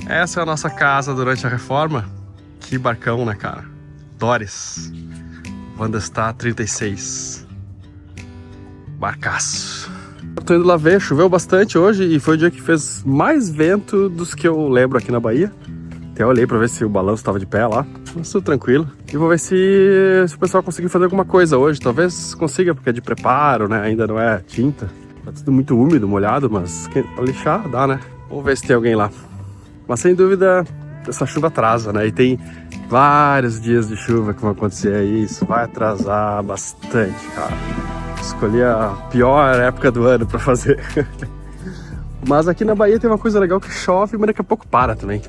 Essa é a nossa casa durante a reforma. Que barcão, né, cara? Doris. Vandestar 36. Barcaço. Eu tô indo lá ver, choveu bastante hoje e foi o dia que fez mais vento dos que eu lembro aqui na Bahia. Até olhei pra ver se o balanço tava de pé lá, mas tudo tranquilo. E vou ver se o pessoal conseguir fazer alguma coisa hoje. Talvez consiga, porque é de preparo, né? Ainda não é tinta. Tá tudo muito úmido, molhado, mas pra lixar dá, né? Vamos ver se tem alguém lá. Mas sem dúvida, essa chuva atrasa, né? E tem vários dias de chuva que vão acontecer aí. Isso vai atrasar bastante, cara. Escolhi a pior época do ano pra fazer. Mas aqui na Bahia tem uma coisa legal que chove, mas daqui a pouco para também.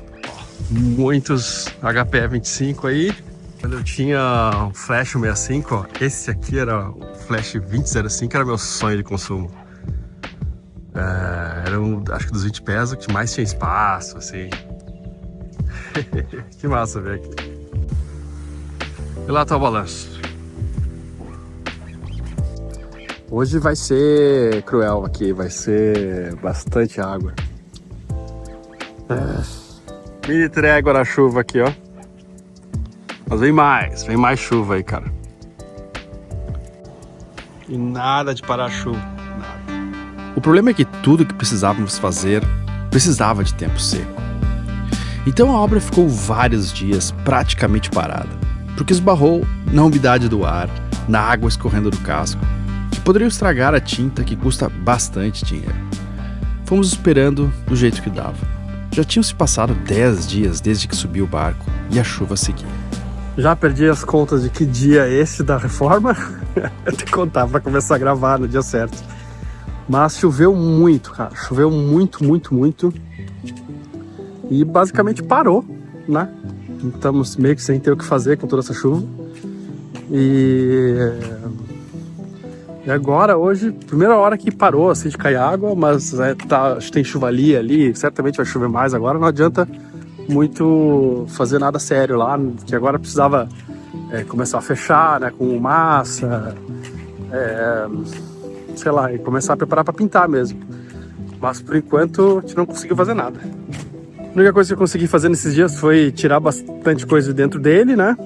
Muitos HPE 25 aí. Quando eu tinha um Flash 65, ó, esse aqui era o Flash 2005, era meu sonho de consumo. Era acho que dos 20 pés o que mais tinha espaço, assim. Que massa ver aqui. E lá tá o balanço. Hoje vai ser cruel aqui, vai ser bastante água. Mini trégua na chuva aqui, ó. Mas vem mais chuva aí, cara. E nada de parar a chuva, nada. O problema é que tudo que precisávamos fazer precisava de tempo seco. Então a obra ficou vários dias praticamente parada, porque esbarrou na umidade do ar, na água escorrendo do casco, que poderia estragar a tinta que custa bastante dinheiro. Fomos esperando do jeito que dava. Já tinham se passado 10 dias desde que subiu o barco e a chuva seguia. Já perdi as contas de que dia é esse da reforma. Eu tenho que contar para começar a gravar no dia certo. Mas choveu muito, cara. Choveu muito, muito, muito. E basicamente parou, né? Estamos meio que sem ter o que fazer com toda essa chuva. E agora, hoje, primeira hora que parou assim de cair água, mas acho que tem chuvalia ali, certamente vai chover mais agora, não adianta muito fazer nada sério lá, que agora precisava começar a fechar, né, com massa, sei lá, e começar a preparar para pintar mesmo. Mas por enquanto a gente não conseguiu fazer nada. A única coisa que eu consegui fazer nesses dias foi tirar bastante coisa de dentro dele, né?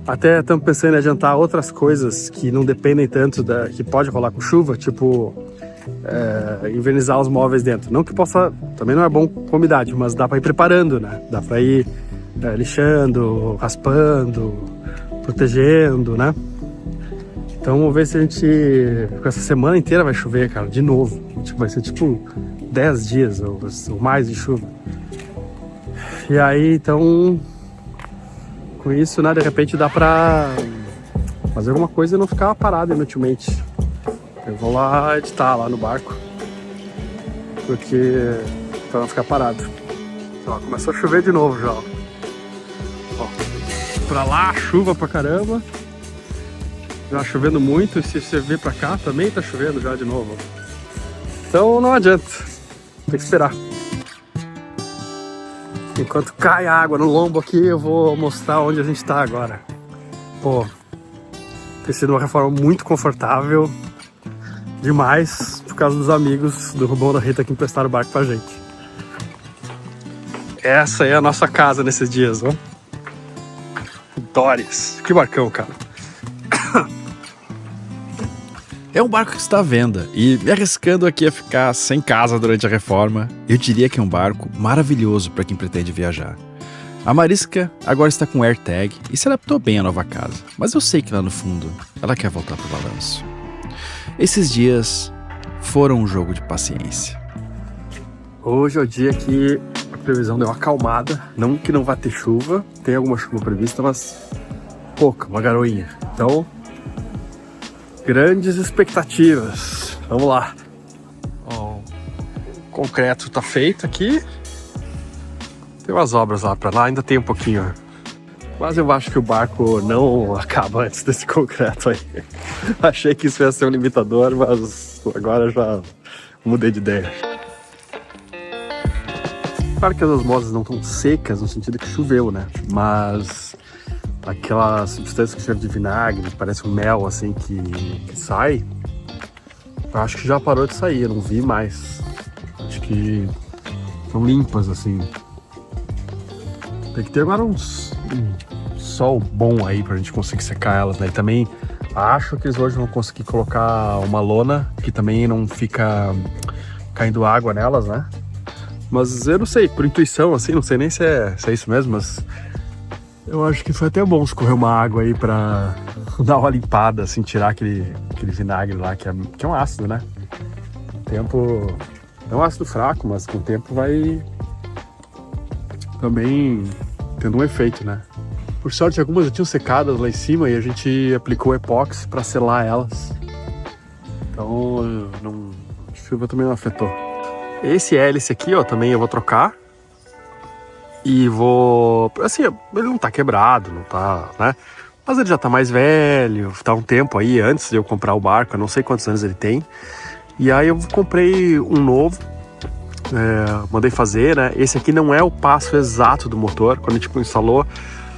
Até estamos pensando em adiantar outras coisas que não dependem tanto que pode rolar com chuva, tipo invernizar os móveis dentro. Não que possa, também não é bom com umidade, mas dá para ir preparando, né? Dá para ir lixando, raspando, protegendo, né? Então vamos ver se a gente, com essa semana inteira vai chover, cara, de novo. Vai ser tipo 10 dias ou mais de chuva. E aí, então, com isso, né, de repente dá pra fazer alguma coisa e não ficar parado inutilmente. Eu vou lá editar lá no barco, porque pra não ficar parado. Ó, começou a chover de novo já. Ó, pra lá, chuva pra caramba. Já chovendo muito, e se você vir pra cá também tá chovendo já de novo. Então não adianta, tem que esperar. Enquanto cai água no lombo aqui, eu vou mostrar onde a gente tá agora. Pô, tem sido uma reforma muito confortável, demais, por causa dos amigos do Rubão da Rita que emprestaram o barco pra gente. Essa é a nossa casa nesses dias, ó. Doris, que barcão, cara. É um barco que está à venda e, me arriscando aqui a ficar sem casa durante a reforma, eu diria que é um barco maravilhoso para quem pretende viajar. A Marisca agora está com AirTag e se adaptou bem à nova casa, mas eu sei que lá no fundo ela quer voltar pro balanço. Esses dias foram um jogo de paciência. Hoje é o dia que a previsão deu uma acalmada, não que não vá ter chuva, tem alguma chuva prevista, mas pouca, uma garoinha. Então, grandes expectativas. Vamos lá. Ó, o concreto tá feito aqui. Tem umas obras lá pra lá, ainda tem um pouquinho. Mas eu acho que o barco não acaba antes desse concreto aí. Achei que isso ia ser um limitador, mas agora já mudei de ideia. Claro que as osmoses não estão secas no sentido que choveu, né? Mas aquela substância que serve de vinagre, parece um mel assim que sai, eu acho que já parou de sair, eu não vi mais. Acho que estão limpas assim. Tem que ter agora um sol bom aí pra gente conseguir secar elas, né? E também acho que eles hoje vão conseguir colocar uma lona que também não fica caindo água nelas, né? Mas eu não sei, por intuição, assim, não sei nem se é isso mesmo, mas eu acho que foi até bom escorrer uma água aí pra dar uma limpada, assim, tirar aquele vinagre lá, que é um ácido, né? O tempo é um ácido fraco, mas com o tempo vai também tendo um efeito, né? Por sorte, algumas já tinham secadas lá em cima e a gente aplicou epóxi para selar elas. Então, a chuva também não afetou. Esse hélice aqui, ó, também eu vou trocar. E vou... Assim, ele não tá quebrado, não tá, né? Mas ele já tá mais velho, tá um tempo aí antes de eu comprar o barco, eu não sei quantos anos ele tem. E aí eu comprei um novo, mandei fazer, né? Esse aqui não é o passo exato do motor. Quando a gente instalou,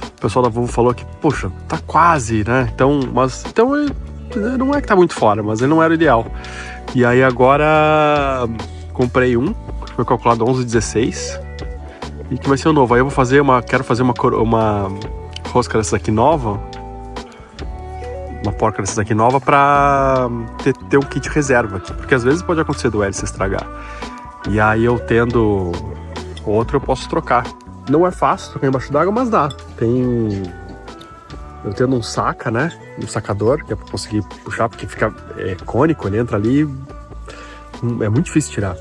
o pessoal da Volvo falou que, poxa, tá quase, né? Então ele não é que tá muito fora, mas ele não era o ideal. E aí agora comprei um, que foi calculado 11,16 e que vai ser o novo. Aí eu quero fazer uma rosca dessa aqui nova, uma porca dessas aqui nova pra ter um kit reserva aqui, porque às vezes pode acontecer do hélice estragar. E aí eu tendo outro eu posso trocar. Não é fácil trocar embaixo d'água, mas dá. Eu tendo um saca, né? Um sacador, que é pra conseguir puxar, porque fica cônico, ele entra ali, é muito difícil tirar.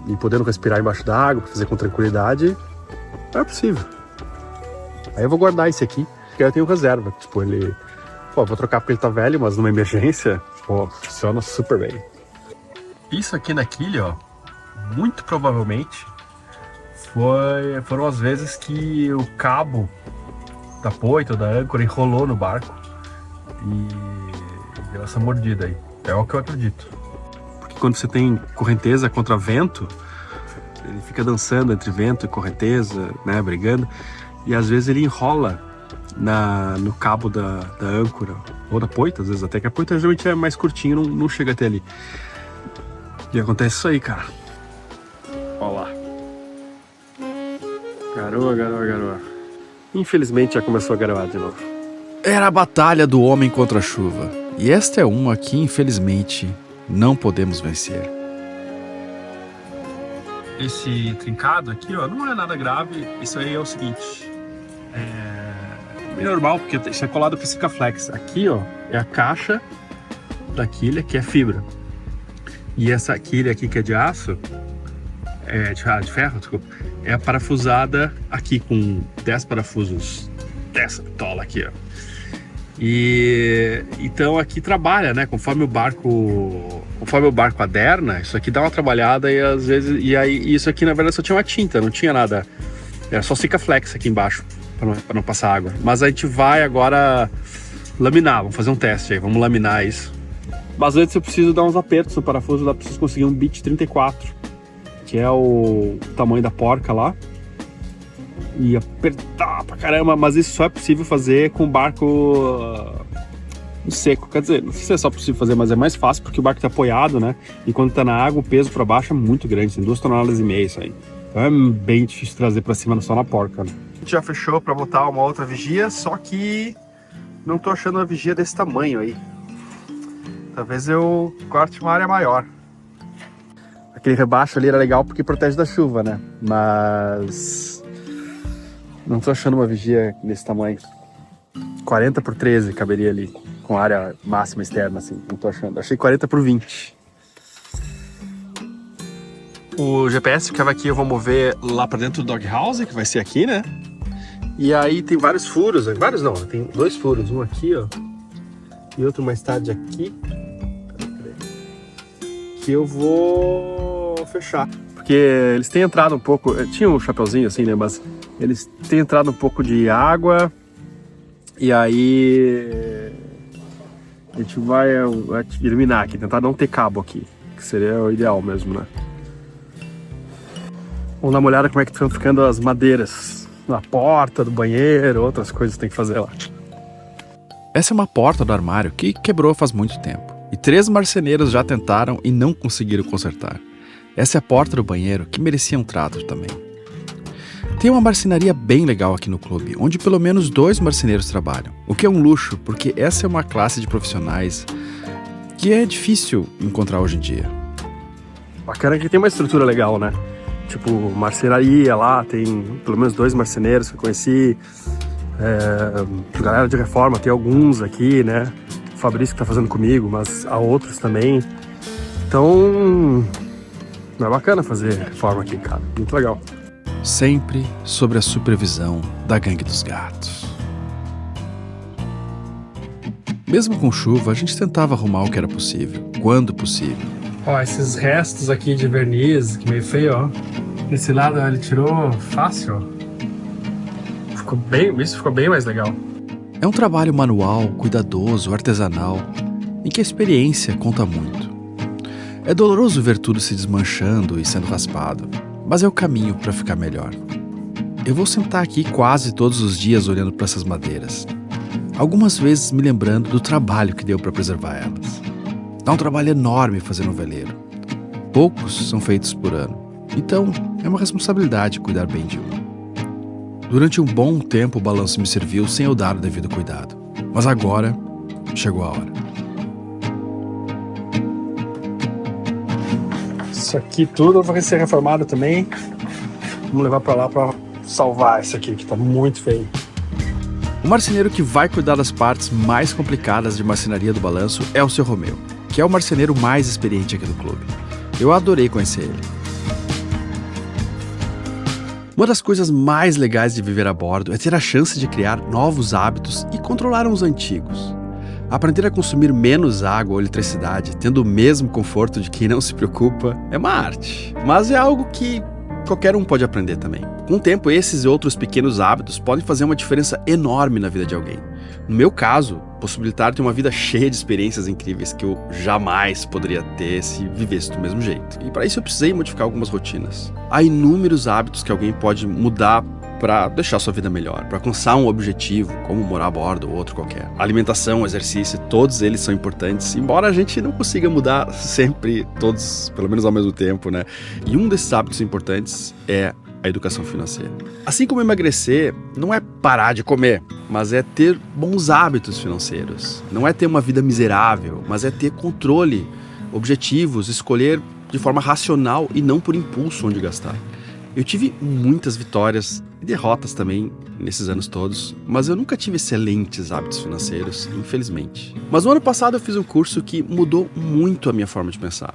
E podendo respirar embaixo d'água, fazer com tranquilidade, é possível. Aí eu vou guardar esse aqui, porque eu tenho reserva. Tipo, ele... Pô, eu vou trocar porque ele tá velho, mas numa emergência, pô, funciona super bem. Isso aqui na quilha, ó, muito provavelmente foram as vezes que o cabo da poita ou da âncora enrolou no barco e deu essa mordida aí. É o que eu acredito. Porque quando você tem correnteza contra vento, ele fica dançando entre vento e correnteza, né, brigando, e às vezes ele enrola no cabo da âncora ou da poita, às vezes até que a poita geralmente é mais curtinho, não chega até ali. E acontece isso aí, cara. Olha lá. Garoa. Infelizmente já começou a garoar de novo. Era a batalha do homem contra a chuva. E esta é uma que, infelizmente, não podemos vencer. Esse trincado aqui, ó, não é nada grave. Isso aí é o seguinte. É normal, porque isso é colado com Sikaflex. Aqui, ó, é a caixa da quilha, que é fibra. E essa quilha aqui, que é de aço, de ferro, desculpa, é parafusada aqui com 10 parafusos dessa bitola aqui, ó. E então aqui trabalha, né? Conforme o barco aderna, isso aqui dá uma trabalhada e às vezes... E aí isso aqui na verdade só tinha uma tinta, não tinha nada. Era só Sikaflex aqui embaixo, para não passar água. Mas a gente vai agora laminar, vamos fazer um teste aí, vamos laminar isso. Mas antes eu preciso dar uns apertos no parafuso, lá preciso conseguir um bit 34, que é o tamanho da porca lá. E apertar pra caramba, mas isso só é possível fazer com o barco seco. Quer dizer, não sei se é só possível fazer, mas é mais fácil porque o barco tá apoiado, né? E quando tá na água, o peso pra baixo é muito grande, tem 2,5 toneladas isso aí. Então é bem difícil trazer pra cima só na porca, né? A gente já fechou pra botar uma outra vigia, só que não tô achando uma vigia desse tamanho aí. Talvez eu corte uma área maior. Aquele rebaixo ali era legal porque protege da chuva, né? Mas não tô achando uma vigia desse tamanho. 40 por 13 caberia ali, com área máxima externa, assim. Não tô achando. Achei 40 por 20. O GPS ficava aqui, eu vou mover lá pra dentro do doghouse, que vai ser aqui, né? E aí tem vários furos. Vários não, tem 2 furos. Um aqui, ó. E outro mais tarde aqui. Que eu vou fechar. Porque eles têm entrado um pouco... Tinha um chapeuzinho assim, né? Mas eles têm entrado um pouco de água. E aí... A gente vai eliminar aqui. Tentar não ter cabo aqui. Que seria o ideal mesmo, né? Vamos dar uma olhada como é que estão ficando as madeiras. Na porta do banheiro, outras coisas que tem que fazer lá. Essa é uma porta do armário que quebrou faz muito tempo. E 3 marceneiros já tentaram e não conseguiram consertar. Essa é a porta do banheiro que merecia um trato também. Tem uma marcenaria bem legal aqui no clube, onde pelo menos 2 marceneiros trabalham, o que é um luxo, porque essa é uma classe de profissionais que é difícil encontrar hoje em dia. Bacana que tem uma estrutura legal, né? Tipo, marcenaria lá, tem pelo menos 2 marceneiros que eu conheci. Galera de reforma, tem alguns aqui, né? O Fabrício que tá fazendo comigo, mas há outros também. Então, é bacana fazer reforma aqui, cara. Muito legal. Sempre sob a supervisão da Gangue dos Gatos. Mesmo com chuva, a gente tentava arrumar o que era possível, quando possível. Ó, esses restos aqui de verniz, que meio feio, ó. Esse lado ele tirou fácil, ó. Isso ficou bem mais legal. É um trabalho manual, cuidadoso, artesanal, em que a experiência conta muito. É doloroso ver tudo se desmanchando e sendo raspado, mas é o caminho para ficar melhor. Eu vou sentar aqui quase todos os dias olhando para essas madeiras, algumas vezes me lembrando do trabalho que deu para preservar elas. Dá um trabalho enorme fazer um veleiro. Poucos são feitos por ano, então é uma responsabilidade cuidar bem de um. Durante um bom tempo o balanço me serviu sem eu dar o devido cuidado, mas agora chegou a hora. Isso aqui tudo vai ser reformado também. Vamos levar pra lá pra salvar isso aqui, que tá muito feio. O marceneiro que vai cuidar das partes mais complicadas de marcenaria do balanço é o seu Romeu, que é o marceneiro mais experiente aqui do clube. Eu adorei conhecer ele. Uma das coisas mais legais de viver a bordo é ter a chance de criar novos hábitos e controlar os antigos. Aprender a consumir menos água ou eletricidade, tendo o mesmo conforto de quem não se preocupa, é uma arte. Mas é algo que qualquer um pode aprender também. Com o tempo, esses e outros pequenos hábitos podem fazer uma diferença enorme na vida de alguém. No meu caso, possibilitar ter uma vida cheia de experiências incríveis que eu jamais poderia ter se vivesse do mesmo jeito. E para isso eu precisei modificar algumas rotinas. Há inúmeros hábitos que alguém pode mudar para deixar sua vida melhor, para alcançar um objetivo, como morar a bordo ou outro qualquer. Alimentação, exercício, todos eles são importantes, embora a gente não consiga mudar sempre todos, pelo menos ao mesmo tempo, né? E um desses hábitos importantes é a educação financeira. Assim como emagrecer, não é parar de comer, mas é ter bons hábitos financeiros. Não é ter uma vida miserável, mas é ter controle, objetivos, escolher de forma racional e não por impulso onde gastar. Eu tive muitas vitórias e derrotas também nesses anos todos, mas eu nunca tive excelentes hábitos financeiros, infelizmente. Mas no ano passado eu fiz um curso que mudou muito a minha forma de pensar.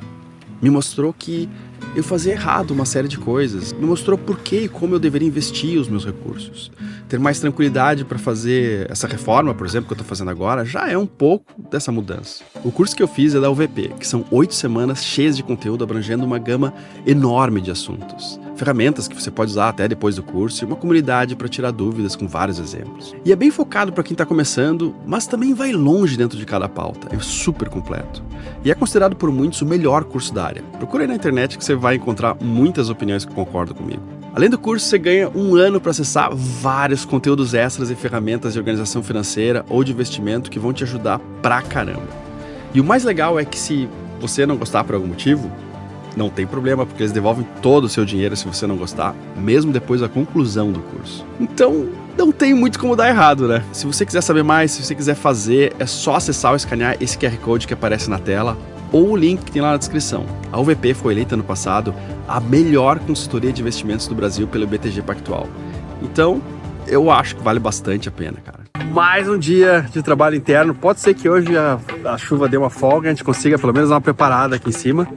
Me mostrou que eu fazia errado uma série de coisas. Me mostrou por que e como eu deveria investir os meus recursos. Ter mais tranquilidade para fazer essa reforma, por exemplo, que eu estou fazendo agora, já é um pouco dessa mudança. O curso que eu fiz é da UVP, que são 8 semanas cheias de conteúdo abrangendo uma gama enorme de assuntos. Ferramentas que você pode usar até depois do curso e uma comunidade para tirar dúvidas com vários exemplos. E é bem focado para quem está começando, mas também vai longe dentro de cada pauta. É super completo. E é considerado por muitos o melhor curso da área. Procure aí na internet que você vai encontrar muitas opiniões que concordam comigo. Além do curso, você ganha um ano para acessar vários conteúdos extras e ferramentas de organização financeira ou de investimento que vão te ajudar pra caramba. E o mais legal é que se você não gostar por algum motivo, não tem problema, porque eles devolvem todo o seu dinheiro se você não gostar, mesmo depois da conclusão do curso. Então, não tem muito como dar errado, né? Se você quiser saber mais, se você quiser fazer, é só acessar ou escanear esse QR Code que aparece na tela ou o link que tem lá na descrição. A UVP foi eleita ano passado a melhor consultoria de investimentos do Brasil pelo BTG Pactual. Então, eu acho que vale bastante a pena, cara. Mais um dia de trabalho interno. Pode ser que hoje a chuva dê uma folga, a gente consiga pelo menos dar uma preparada aqui em cima.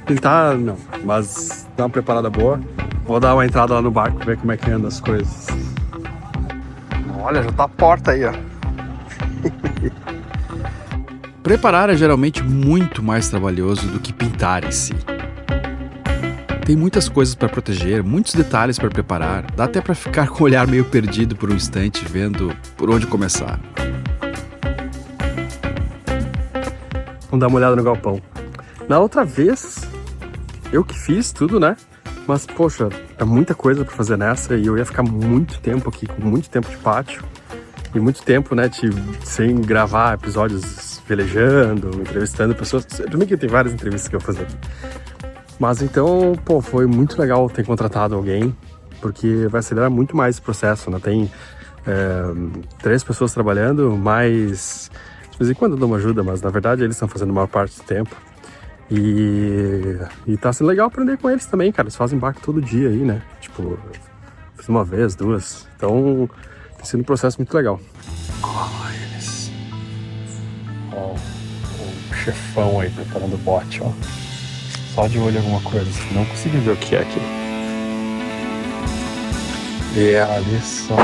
Tentar, não, mas dar uma preparada boa. Vou dar uma entrada lá no barco, ver como é que anda as coisas. Olha, já tá a porta aí, ó. Preparar é geralmente muito mais trabalhoso do que pintar em si. Tem muitas coisas para proteger, muitos detalhes para preparar. Dá até para ficar com o olhar meio perdido por um instante, vendo por onde começar. Vamos dar uma olhada no galpão. Na outra vez, eu que fiz tudo, né? Mas, poxa, é muita coisa pra fazer nessa e eu ia ficar muito tempo aqui, com muito tempo de pátio e muito tempo, né, sem gravar episódios velejando, entrevistando pessoas. Também que tem várias entrevistas que eu vou fazer aqui. Mas então, pô, foi muito legal ter contratado alguém porque vai acelerar muito mais esse processo, né? Tem 3 pessoas trabalhando, mais de vez em quando eu dou uma ajuda, mas na verdade eles estão fazendo a maior parte do tempo. E tá sendo legal aprender com eles também, cara. Eles fazem barco todo dia aí, né? Tipo, fiz uma vez, 2. Então, tem sido um processo muito legal. Olha eles. Ó, o chefão aí preparando o bote, ó. Só de olho em alguma coisa. Não consegui ver o que é aqui. E ali só...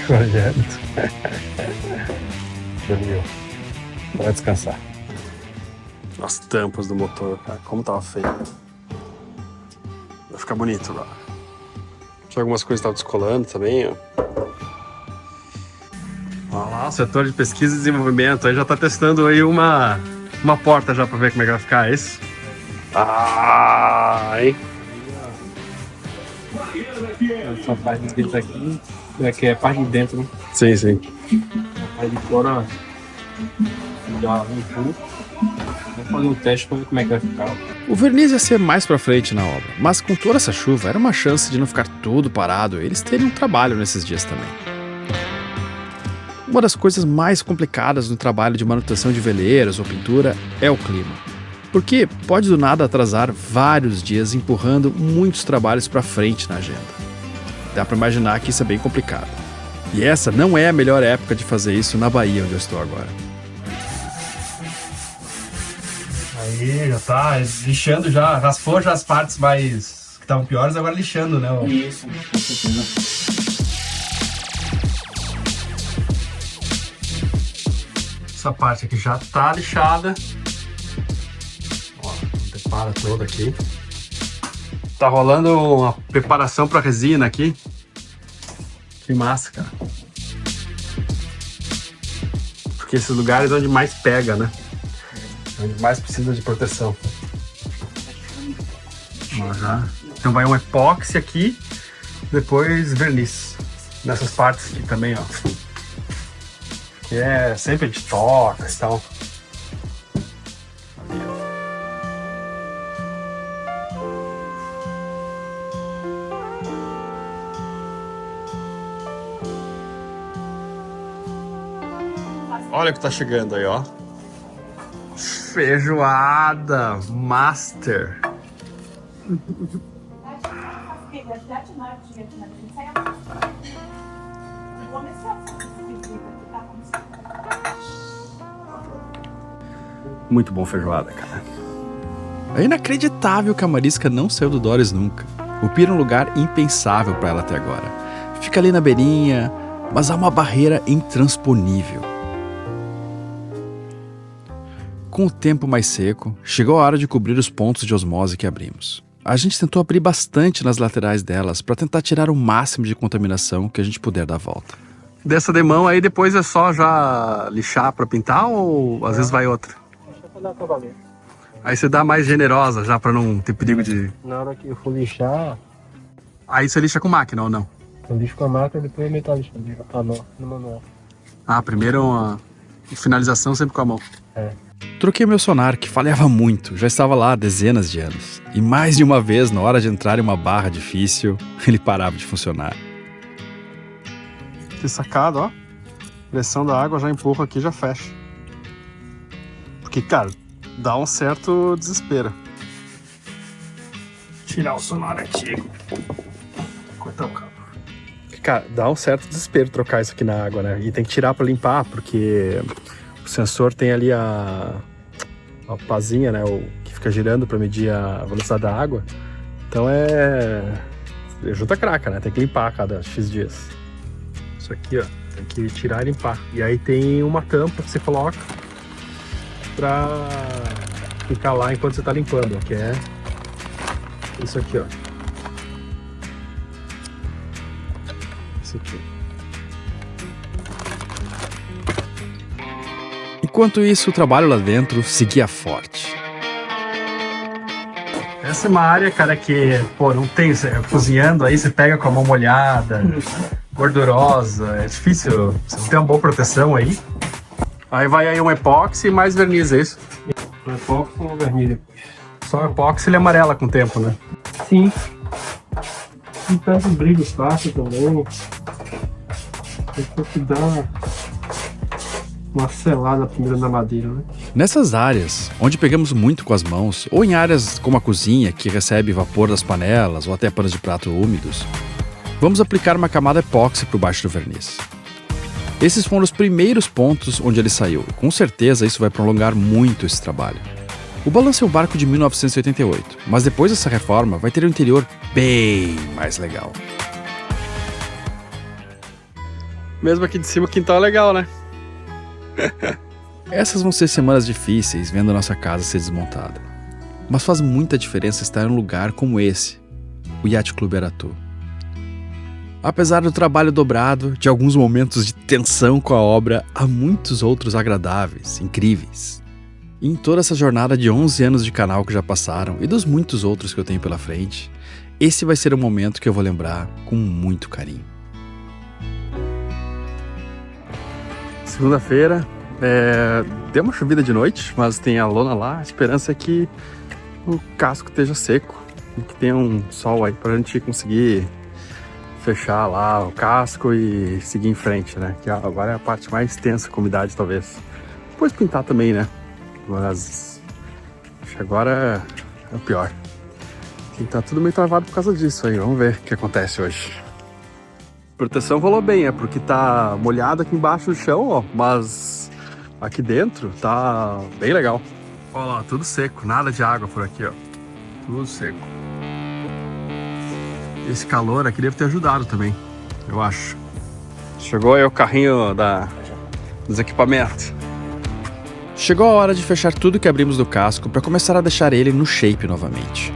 olhando. Dormiu. Vai descansar. As tampas do motor, cara, como tava feio. Vai ficar bonito lá. Tinha algumas coisas que estavam descolando também, ó. Olha lá, o setor de pesquisa e desenvolvimento. Aí já tá testando aí uma porta já pra ver como é que vai ficar, é isso? Ah, hein? Essa parte de dentro aqui, que é a parte de dentro, né? Sim, sim. A parte de fora, já um pouco. Vamos fazer um teste pra ver como é que vai ficar. O verniz ia ser mais pra frente na obra, mas com toda essa chuva era uma chance de não ficar tudo parado e eles terem um trabalho nesses dias também. Uma das coisas mais complicadas no trabalho de manutenção de veleiros ou pintura é o clima, porque pode do nada atrasar vários dias empurrando muitos trabalhos pra frente na agenda. Dá pra imaginar que isso é bem complicado. E essa não é a melhor época de fazer isso na Bahia, onde eu estou agora. Aí já tá lixando, já raspou já as partes mais que estavam piores, agora lixando, né? Isso, com certeza. Essa parte aqui já tá lixada. Ó, prepara toda aqui. Tá rolando uma preparação para resina aqui. Que massa, cara. Porque esses lugares é onde mais pega, né? Onde mais precisa de proteção. Ó, já. Então vai um epóxi aqui, depois verniz. Nessas partes aqui também, ó. Que é sempre de toca e tal. Ali, ó. Olha o que tá chegando aí, ó. Feijoada Master. Muito bom feijoada, cara. É inacreditável que a Marisca não saiu do Doris nunca. O Pira é um lugar impensável para ela até agora. Fica ali na beirinha, mas há uma barreira intransponível. Com o tempo mais seco, chegou a hora de cobrir os pontos de osmose que abrimos. A gente tentou abrir bastante nas laterais delas para tentar tirar o máximo de contaminação que a gente puder dar volta. Dessa demão aí depois é só já lixar para pintar ou às vezes vai outra? Deixa eu dar acabamento. Aí você dá mais generosa já para não ter perigo de... Na hora que eu for lixar, Aí você lixa com máquina ou não? eu lixo com a máquina e depois eu meto a lixadeira no manual. Ah, primeiro uma finalização sempre com a mão. É. Troquei meu sonar, que falhava muito, já estava lá há dezenas de anos. E mais de uma vez, na hora de entrar em uma barra difícil, ele parava de funcionar. Que sacada, ó. Pressão da água já empurra aqui e já fecha. Porque, cara, dá um certo desespero. Tirar o sonar antigo. Cortar o cabo. Cara, dá um certo desespero trocar isso aqui na água, né? E tem que tirar pra limpar, porque o sensor tem ali a pazinha, né? O que fica girando pra medir a velocidade da água. Então junta craca, né? Tem que limpar a cada X dias. Isso aqui, ó. Tem que tirar e limpar. E aí tem uma tampa que você coloca pra ficar lá enquanto você tá limpando, que é isso aqui, ó. Isso aqui. Enquanto isso, o trabalho lá dentro seguia forte. Essa é uma área, cara, que, pô, não tem, cozinhando aí você pega com a mão molhada, gordurosa, é difícil, você não tem uma boa proteção aí. Aí vai aí um epóxi e mais verniz, é isso? Um epóxi com verniz depois. só epóxi ele amarela com o tempo, né? Sim. E pega os brilhos fáceis também. Tem que dar uma selada primeiro na madeira, né? Nessas áreas, onde pegamos muito com as mãos, ou em áreas como a cozinha, que recebe vapor das panelas ou até panos de prato úmidos, vamos aplicar uma camada epóxi por baixo do verniz. Esses foram os primeiros pontos onde ele saiu, e com certeza isso vai prolongar muito esse trabalho. O Balança é um barco de 1988, mas depois dessa reforma vai ter um interior bem mais legal. Mesmo aqui de cima o quintal é legal, né? Essas vão ser semanas difíceis vendo a nossa casa ser desmontada. Mas faz muita diferença estar em um lugar como esse, o Yacht Club Aratu. Apesar do trabalho dobrado, de alguns momentos de tensão com a obra, há muitos outros agradáveis, incríveis. E em toda essa jornada de 11 anos de canal que já passaram e dos muitos outros que eu tenho pela frente, esse vai ser um momento que eu vou lembrar com muito carinho. Segunda-feira, deu uma chovida de noite, mas tem a lona lá. A esperança é que o casco esteja seco e que tenha um sol aí pra gente conseguir fechar lá o casco e seguir em frente, né? Que agora é a parte mais tensa com umidade, talvez. Depois pintar também, né? Mas acho que agora é o pior. E tá tudo meio travado por causa disso aí. Vamos ver o que acontece hoje. Proteção rolou bem, porque tá molhado aqui embaixo do chão, ó, mas aqui dentro tá bem legal. Olha lá, tudo seco, nada de água por aqui, ó. Tudo seco. Esse calor aqui deve ter ajudado também, eu acho. Chegou aí o carrinho dos equipamentos. Chegou a hora de fechar tudo que abrimos do casco para começar a deixar ele no shape novamente.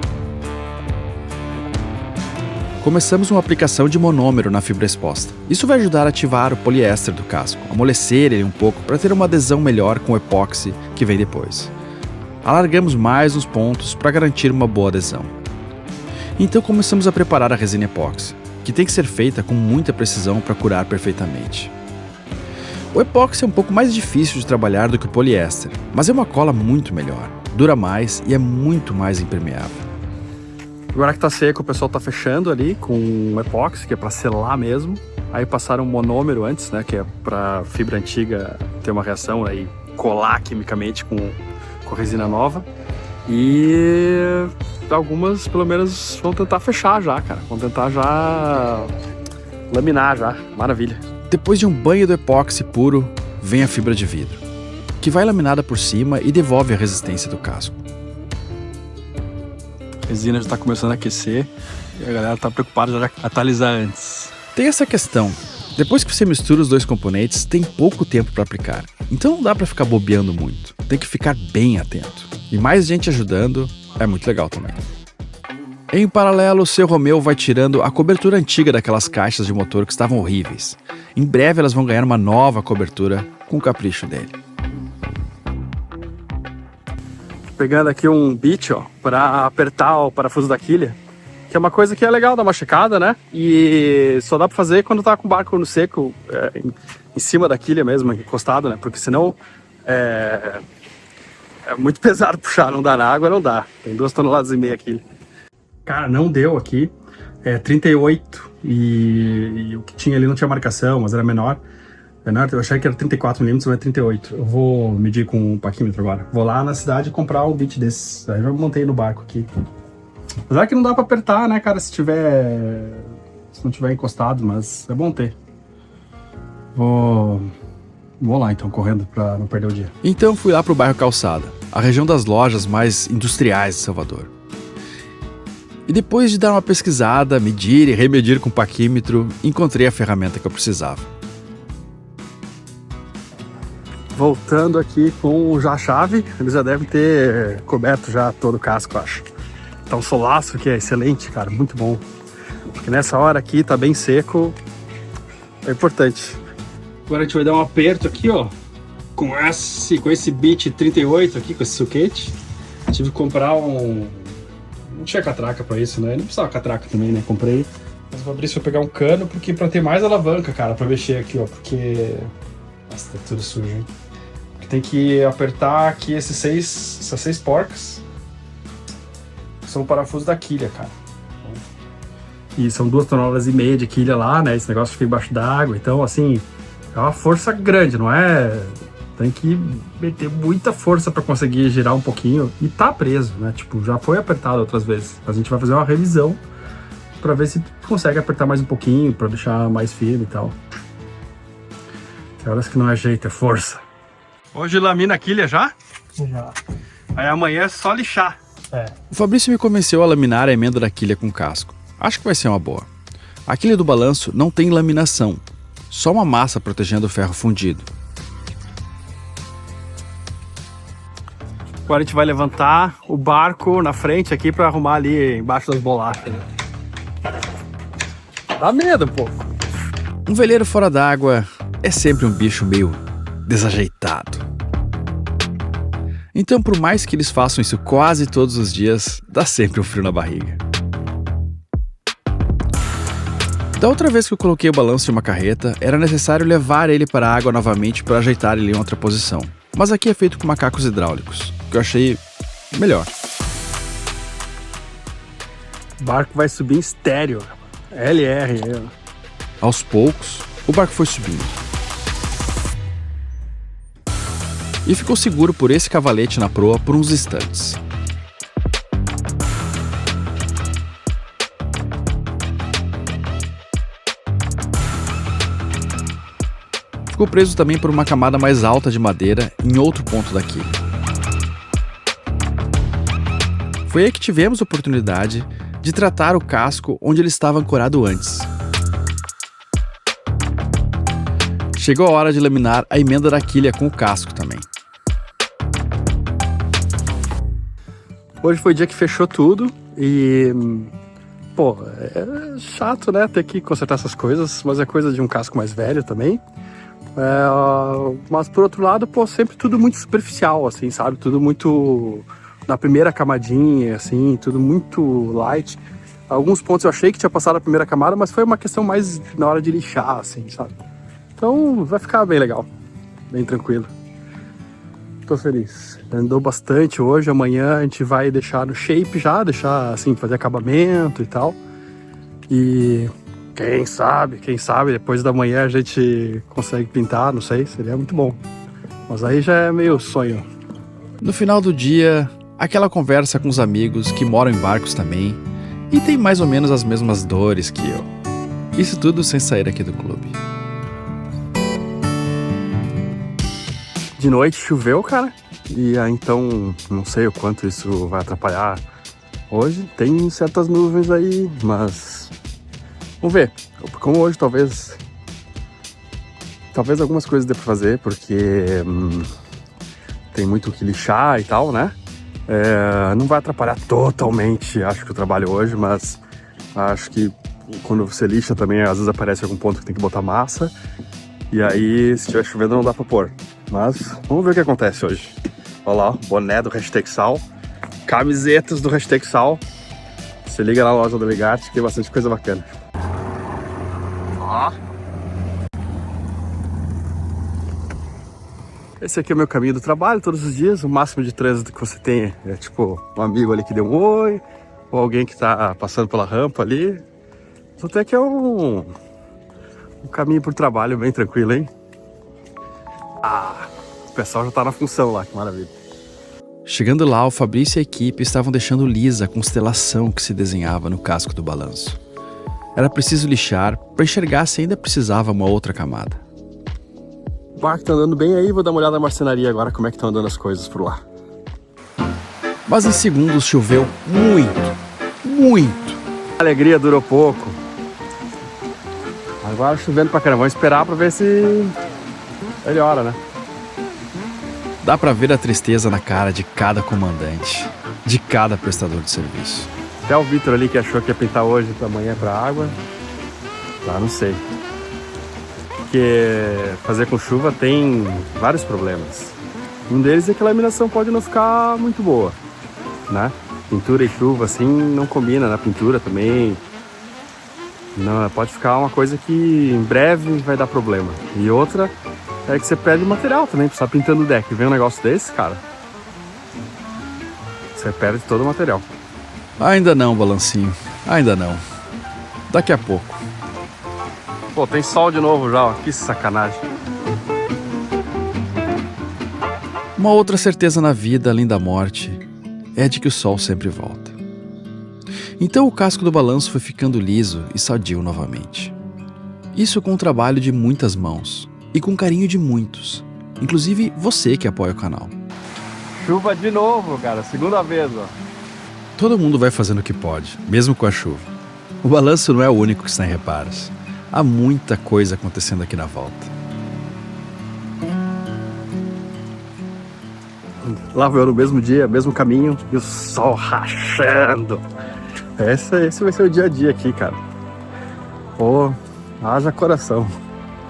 Começamos uma aplicação de monômero na fibra exposta. Isso vai ajudar a ativar o poliéster do casco, amolecer ele um pouco para ter uma adesão melhor com o epóxi que vem depois. Alargamos mais uns pontos para garantir uma boa adesão. Então começamos a preparar a resina epóxi, que tem que ser feita com muita precisão para curar perfeitamente. O epóxi é um pouco mais difícil de trabalhar do que o poliéster, mas é uma cola muito melhor, dura mais e é muito mais impermeável. Agora que tá seco, o pessoal tá fechando ali com um epóxi, que é para selar mesmo. Aí passaram um monômero antes, né, que é para fibra antiga ter uma reação aí, colar quimicamente com resina nova. E algumas, pelo menos, vão tentar fechar já, cara. Vão tentar já laminar já. Maravilha. Depois de um banho do epóxi puro, vem a fibra de vidro, que vai laminada por cima e devolve a resistência do casco. A resina já está começando a aquecer e a galera está preocupada já atualizar antes. Tem essa questão. Depois que você mistura os dois componentes, tem pouco tempo para aplicar. Então não dá para ficar bobeando muito. Tem que ficar bem atento. E mais gente ajudando é muito legal também. Em paralelo, o seu Romeo vai tirando a cobertura antiga daquelas caixas de motor que estavam horríveis. Em breve elas vão ganhar uma nova cobertura com o capricho dele. Pegando aqui um bit, ó, para apertar o parafuso da quilha, que é uma coisa que é legal dar uma checada, né? E só dá para fazer quando tá com o barco no seco, em cima da quilha mesmo, encostado, né? Porque senão é muito pesado puxar, não dá na água, não dá. Tem 2,5 toneladas a quilha. Cara, não deu aqui. 38 e o que tinha ali não tinha marcação, mas era menor. Eu achei que era 34 mm, mas é 38. Eu vou medir com um paquímetro agora. Vou lá na cidade comprar um bit desses. Aí eu montei no barco aqui. Apesar que não dá pra apertar, né, cara, se não tiver encostado, mas é bom ter. Vou lá então, correndo pra não perder o dia. Então fui lá pro bairro Calçada, a região das lojas mais industriais de Salvador. E depois de dar uma pesquisada, medir e remedir com o paquímetro, encontrei a ferramenta que eu precisava. Voltando aqui com já a chave, eles já devem ter coberto já todo o casco, acho. Tá um solaço que é excelente, cara, muito bom. Porque nessa hora aqui tá bem seco, é importante. Agora a gente vai dar um aperto aqui, ó, com esse bit 38 aqui, com esse suquete. Tive que comprar não tinha catraca pra isso, né? Não precisava catraca também, né? Comprei. Mas vou abrir se eu pegar um cano, porque pra ter mais alavanca, cara, pra mexer aqui, ó, porque... Nossa, tá tudo sujo, hein? Tem que apertar aqui essas seis porcas são parafusos da quilha, cara. E são 2,5 toneladas de quilha lá, né? Esse negócio fica embaixo d'água. Então, assim, é uma força grande, não é? Tem que meter muita força para conseguir girar um pouquinho. E tá preso, né? Tipo, já foi apertado outras vezes. A gente vai fazer uma revisão para ver se consegue apertar mais um pouquinho, para deixar mais firme e tal. Tem horas que não é jeito, é força. Hoje lamina a quilha já? Já. Aí amanhã é só lixar. O Fabrício me convenceu a laminar a emenda da quilha com casco. Acho que vai ser uma boa. A quilha do balanço não tem laminação, só uma massa protegendo o ferro fundido. Agora a gente vai levantar o barco na frente aqui para arrumar ali embaixo das bolachas. Dá medo um pouco. Um veleiro fora d'água é sempre um bicho meio desajeitado. Então, por mais que eles façam isso quase todos os dias, dá sempre um frio na barriga. Da outra vez que eu coloquei o balanço em uma carreta, era necessário levar ele para a água novamente para ajeitar ele em outra posição. Mas aqui é feito com macacos hidráulicos, que eu achei melhor. O barco vai subir em estéreo. LR. Aos poucos, o barco foi subindo. E ficou seguro por esse cavalete na proa por uns instantes. Ficou preso também por uma camada mais alta de madeira em outro ponto da quilha. Foi aí que tivemos a oportunidade de tratar o casco onde ele estava ancorado antes. Chegou a hora de laminar a emenda da quilha com o casco também. Hoje foi o dia que fechou tudo e... Pô, é chato, né, ter que consertar essas coisas, mas é coisa de um casco mais velho também. Mas por outro lado, pô, sempre tudo muito superficial, assim, sabe? Tudo muito na primeira camadinha, assim, tudo muito light. Alguns pontos eu achei que tinha passado a primeira camada, mas foi uma questão mais na hora de lixar, assim, sabe? Então vai ficar bem legal, bem tranquilo. Tô feliz. Andou bastante hoje, amanhã a gente vai deixar no shape já, deixar assim, fazer acabamento e tal. E quem sabe, depois da manhã a gente consegue pintar, não sei, seria muito bom. Mas aí já é meio sonho. No final do dia, aquela conversa com os amigos que moram em barcos também e tem mais ou menos as mesmas dores que eu. Isso tudo sem sair aqui do clube. De noite choveu, cara, e então não sei o quanto isso vai atrapalhar hoje. Tem certas nuvens aí, mas vamos ver. Como hoje talvez algumas coisas dê pra fazer, porque tem muito o que lixar e tal, né? Não vai atrapalhar totalmente, acho que o trabalho hoje, mas acho que quando você lixa também, às vezes aparece algum ponto que tem que botar massa, e aí se estiver chovendo não dá pra pôr. Mas vamos ver o que acontece hoje. Olha lá, boné do #Sal, camisetas do #Sal. Se liga na loja do Ligarte que tem bastante coisa bacana. Ó. Esse aqui é o meu caminho do trabalho todos os dias. O máximo de trânsito que você tem é tipo um amigo ali que deu um oi, ou alguém que tá passando pela rampa ali. Até que é um caminho pro trabalho bem tranquilo, hein? O pessoal já tá na função lá, que maravilha. Chegando lá, o Fabrício e a equipe estavam deixando lisa a constelação que se desenhava no casco do balanço. Era preciso lixar para enxergar se ainda precisava uma outra camada. O barco tá andando bem aí, vou dar uma olhada na marcenaria agora, como é que estão andando as coisas por lá. Mas em segundos choveu muito. A alegria durou pouco. Agora chovendo pra caramba, vamos esperar pra ver se melhora, né? Dá pra ver a tristeza na cara de cada comandante, de cada prestador de serviço. Até o Vitor ali que achou que ia pintar hoje pra amanhã pra água. Lá não sei. Porque fazer com chuva tem vários problemas. Um deles é que a laminação pode não ficar muito boa, né? Pintura e chuva assim não combina na pintura também. Não, pode ficar uma coisa que em breve vai dar problema. E outra é que você perde material também, pra estar pintando o deck. Vem um negócio desse, cara, você perde todo o material. Ainda não, balancinho. Ainda não. Daqui a pouco. Pô, tem sol de novo já, ó. Que sacanagem. Uma outra certeza na vida, além da morte, é de que o sol sempre volta. Então o casco do balanço foi ficando liso e sadio novamente. Isso com o trabalho de muitas mãos e com carinho de muitos, inclusive você que apoia o canal. Chuva de novo, cara. Segunda vez, ó. Todo mundo vai fazendo o que pode, mesmo com a chuva. O balanço não é o único que está em reparos. Há muita coisa acontecendo aqui na volta. Lá vou eu no mesmo dia, mesmo caminho e o sol rachando. Esse vai ser o dia a dia aqui, cara. Pô, haja coração.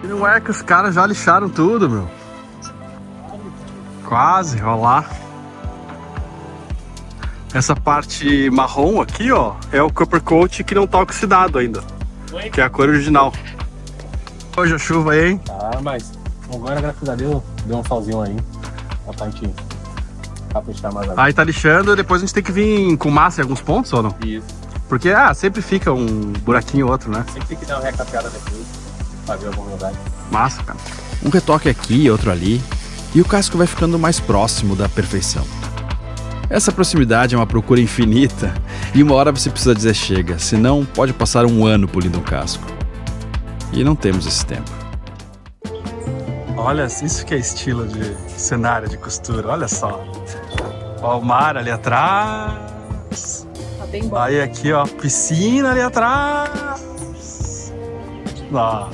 E não é que os caras já lixaram tudo, meu. Quase, ó lá. Essa parte marrom aqui, ó, é o copper coat que não tá oxidado ainda. Que é a cor original. Hoje a chuva aí, hein? Ah, mas agora, graças a Deus, deu um solzinho aí. Dá pra gente caprichar mais agora. Aí tá lixando, depois a gente tem que vir com massa em alguns pontos, ou não? Isso. Porque, sempre fica um buraquinho ou outro, né? Sempre tem que dar uma recapeada depois, pra ver alguma humildade. Massa, cara. Um retoque aqui, outro ali, e o casco vai ficando mais próximo da perfeição. Essa proximidade é uma procura infinita e uma hora você precisa dizer chega, senão pode passar um ano polindo um casco. E não temos esse tempo. Olha, isso que é estilo de cenário de costura, olha só. Ó, o mar ali atrás. Tá bem bom. Aí aqui, ó, piscina ali atrás. Nossa.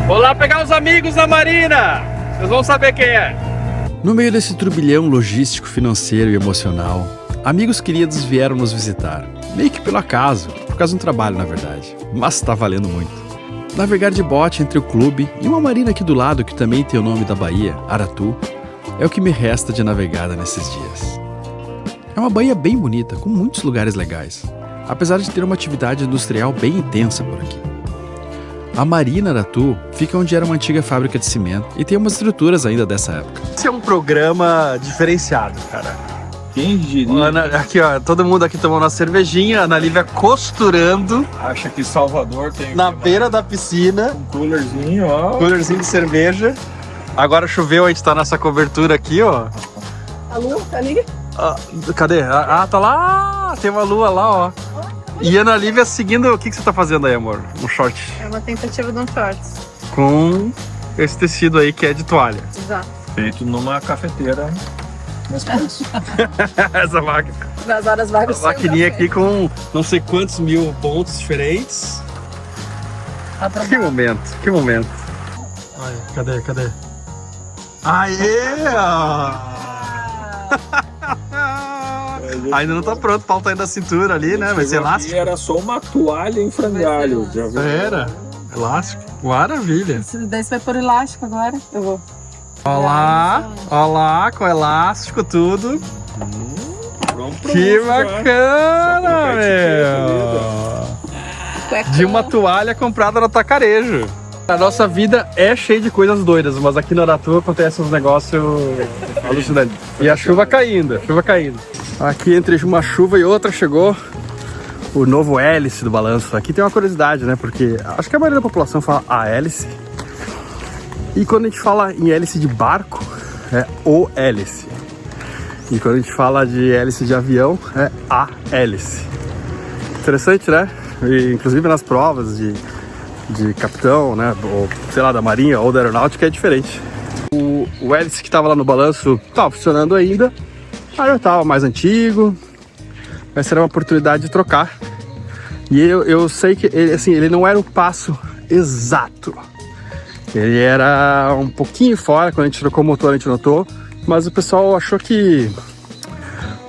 Vou lá pegar os amigos da Marina. Vocês vão saber quem é. No meio desse turbilhão logístico, financeiro e emocional, amigos queridos vieram nos visitar. Meio que pelo acaso, por causa de um trabalho, na verdade. Mas tá valendo muito. Navegar de bote entre o clube e uma marina aqui do lado que também tem o nome da Bahia, Aratu, é o que me resta de navegada nesses dias. É uma baía bem bonita, com muitos lugares legais, apesar de ter uma atividade industrial bem intensa por aqui. A Marina Aratu fica onde era uma antiga fábrica de cimento e tem umas estruturas ainda dessa época. Esse é um programa diferenciado, cara. Quem diria? Aqui, ó, todo mundo aqui tomando uma cervejinha, a Ana Lívia costurando Acha que Salvador tem na beira da piscina, um coolerzinho, ó. coolerzinho de cerveja. Agora choveu, a gente tá nessa cobertura aqui, ó. A lua tá ali? Cadê? Tá lá, tem uma lua lá, ó. E a Ana Lívia seguindo, o que você tá fazendo aí, amor? Um short. É uma tentativa de um shorts. Com esse tecido aí que é de toalha. Exato. Feito numa cafeteira. Essa máquina. Nas horas vagas. Essa maquininha aqui com não sei quantos mil pontos diferentes. Que momento, que momento. Ai, cadê? Aê! Ainda não tá pronto, o pau tá indo na cintura ali, né? Vai ser elástico. Era só uma toalha em frangalho. Já viu? Era, elástico. Maravilha. Daí você vai pôr elástico agora? Eu vou. Ó lá, com elástico, tudo. Pronto, Que já. bacana, meu! De uma toalha comprada no tacarejo. A nossa vida é cheia de coisas doidas, mas aqui no Aratu acontece uns negócios alucinantes. E a chuva caindo, Aqui entre uma chuva e outra chegou o novo hélice do balanço. Aqui tem uma curiosidade, né? Porque acho que a maioria da população fala a hélice. E quando a gente fala em hélice de barco, é o hélice. E quando a gente fala de hélice de avião, é a hélice. Interessante, né? E, inclusive nas provas de capitão, né? Ou sei lá, da marinha ou da aeronáutica é diferente. O hélice que tava lá no balanço tava funcionando ainda. Aí eu tava mais antigo. Essa era uma oportunidade de trocar. E eu sei que ele não era o passo exato. Ele era um pouquinho fora, quando a gente trocou o motor a gente notou, mas o pessoal achou que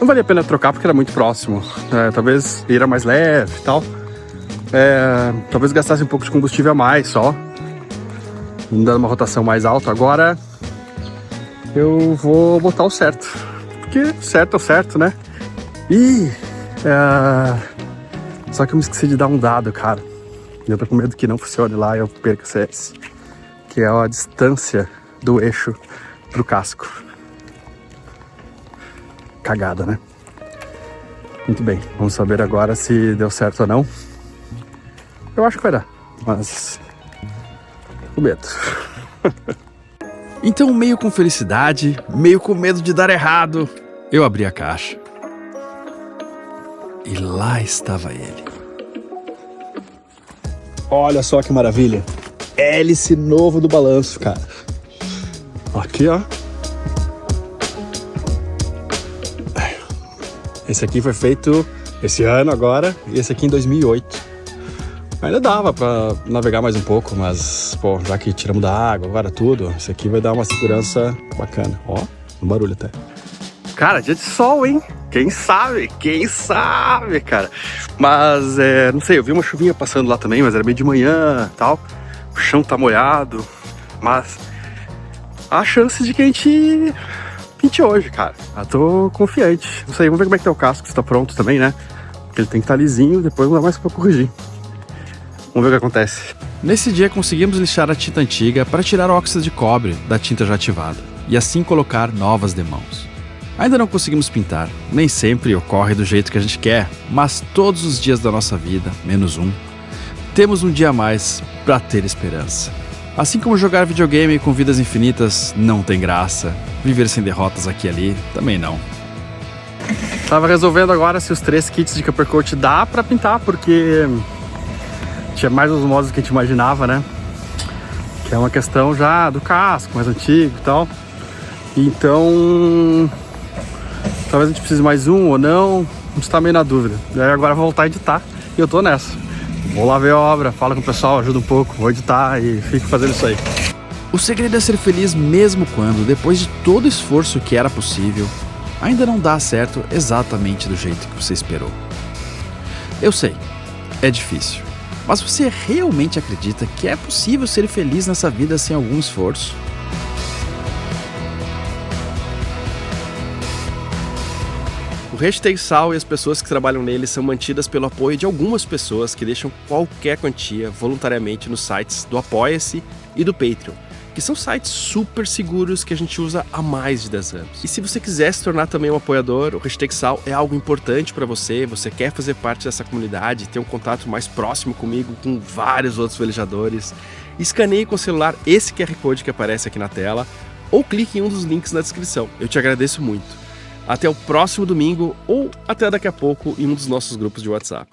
não valia a pena trocar porque era muito próximo. Talvez ele era mais leve e tal. Talvez gastasse um pouco de combustível a mais só, dando uma rotação mais alta. Agora eu vou botar o certo, porque certo é o certo, né? Só que eu me esqueci de dar um dado, cara. Eu tô com medo que não funcione lá e eu perca o CS. Que é a distância do eixo pro casco. Cagada, né? Muito bem, vamos saber agora se deu certo ou não. Eu acho que vai dar, mas com medo. Então, meio com felicidade, meio com medo de dar errado, eu abri a caixa. E lá estava ele. Olha só que maravilha. Hélice novo do balanço, cara. Aqui, ó. Esse aqui foi feito esse ano agora e esse aqui em 2008. Ainda dava pra navegar mais um pouco, mas, pô, já que tiramos da água, agora tudo, esse aqui vai dar uma segurança bacana. Ó, um barulho até. Cara, dia de sol, hein? Quem sabe, cara. Mas, não sei, eu vi uma chuvinha passando lá também, mas era meio de manhã e tal. O chão tá molhado, mas há chance de que a gente pinte hoje, cara. Eu tô confiante. Não sei, vamos ver como é que tá o casco, se tá pronto também, né? Porque ele tem que estar lisinho, depois não dá mais pra corrigir. Vamos ver o que acontece. Nesse dia conseguimos lixar a tinta antiga para tirar o óxido de cobre da tinta já ativada e assim colocar novas demãos. Ainda não conseguimos pintar, nem sempre ocorre do jeito que a gente quer, mas todos os dias da nossa vida, menos um, temos um dia a mais para ter esperança. Assim como jogar videogame com vidas infinitas não tem graça, viver sem derrotas aqui e ali também não. Tava resolvendo agora se os 3 kits de Copper Coat dá pra pintar, porque tinha mais os modos que a gente imaginava, né? Que é uma questão já do casco, mais antigo e tal. Então, talvez a gente precise mais um ou não, a gente tá meio na dúvida. Daí agora eu vou voltar a editar e eu tô nessa. Vou lá ver a obra, falo com o pessoal, ajuda um pouco, vou editar e fico fazendo isso aí. O segredo é ser feliz mesmo quando, depois de todo o esforço que era possível, ainda não dá certo exatamente do jeito que você esperou. Eu sei, é difícil, mas você realmente acredita que é possível ser feliz nessa vida sem algum esforço? O Hashtag Sal e as pessoas que trabalham nele são mantidas pelo apoio de algumas pessoas que deixam qualquer quantia voluntariamente nos sites do Apoia-se e do Patreon, que são sites super seguros que a gente usa há mais de 10 anos. E se você quiser se tornar também um apoiador, o Hashtag Sal é algo importante para você quer fazer parte dessa comunidade, ter um contato mais próximo comigo, com vários outros velejadores, escaneie com o celular esse QR Code que aparece aqui na tela, ou clique em um dos links na descrição. Eu te agradeço muito. Até o próximo domingo ou até daqui a pouco em um dos nossos grupos de WhatsApp.